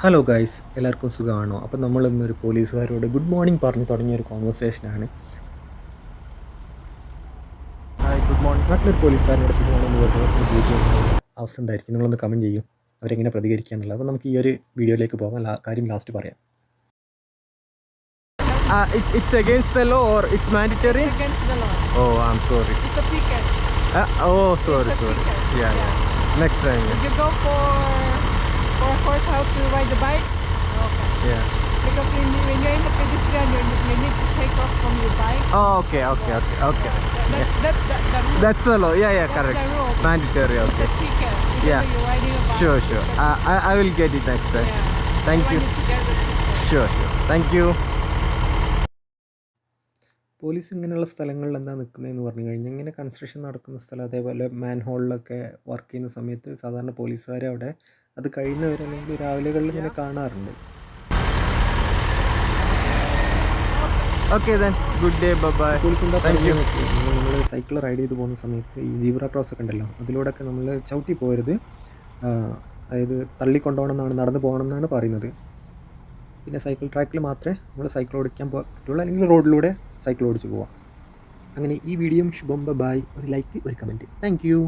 Hello guys, എല്ലാവർക്കും സുഖമാണോ? അപ്പോൾ നമ്മൾ ഇന്നൊരു പോലീസുകാരോട് ഗുഡ് മോർണിംഗ് പറഞ്ഞ് തുടങ്ങിയൊരു കോൺവെർസേഷനാണ്. Hi, good morning. നാട്ടിലൊരു പോലീസുകാരനോട് സുഖമാണോ എന്ന് പറഞ്ഞ് ചോദിച്ചു കഴിഞ്ഞാൽ അവസ്ഥ എന്തായിരിക്കും? നിങ്ങളൊന്ന് കമൻറ്റ് ചെയ്യും, അവരെങ്ങനെ പ്രതികരിക്കുക എന്നുള്ളത്. അപ്പോൾ നമുക്ക് ഈ ഒരു വീഡിയോയിലേക്ക് പോകാം. കാര്യം ലാസ്റ്റ് പറയാം. It's against the law or it's mandatory? It's against the law. Oh, I'm sorry. It's a ticket. Oh, sorry, It's a sorry. ticket. Yeah. Next time. If you go for a course how to ride the bikes, okay. Yeah. Because when you're in the pedestrian, you need to take off from your bike. Oh, okay. That's the rule. That's the law. Yeah, That's correct. the rule. Mandatory, It's okay. a ticket. Even Yeah. though you're riding a bike. Sure. it's a I will get it next time. Yeah. Thank you. Want to get the ticket. Sure. Thank you. Police ഇങ്ങനെയുള്ള സ്ഥലങ്ങളിൽ എന്താ നിൽക്കുന്നതെന്ന് പറഞ്ഞു കഴിഞ്ഞാൽ, ഇങ്ങനെ construction നടക്കുന്ന സ്ഥലം, അതേപോലെ മാൻ ഹോളിലൊക്കെ വർക്ക് ചെയ്യുന്ന സമയത്ത് സാധാരണ പോലീസുകാരെ അവിടെ അത് കഴിയുന്നവർ അല്ലെങ്കിൽ രാവിലെകളിൽ ഇങ്ങനെ കാണാറുണ്ട്. Okay then. Good day. Bye-bye. Police എന്താ Thank you. പറയുന്നത്, നമ്മൾ സൈക്കിൾ റൈഡ് ചെയ്ത് പോകുന്ന സമയത്ത് ഈ സീബ്ര ക്രോസ് ഒക്കെ ഉണ്ടല്ലോ, അതിലൂടെയൊക്കെ നമ്മൾ ചവിട്ടി പോകരുത്. അതായത് തള്ളിക്കൊണ്ടുപോകണം എന്നാണ്, നടന്നു പോകണം എന്നാണ് പറയുന്നത്. പിന്നെ സൈക്കിൾ ട്രാക്കിൽ മാത്രമേ നമ്മൾ സൈക്കിൾ ഓടിക്കാൻ പറ്റുള്ളൂ, അല്ലെങ്കിൽ റോഡിലൂടെ സൈക്കിൾ ഓടിച്ച് പോവാം. അങ്ങനെ ഈ വീഡിയോയും ശുഭം. ബൈ. ഒരു ലൈക്ക്, ഒരു കമൻറ്റ്. Thank you.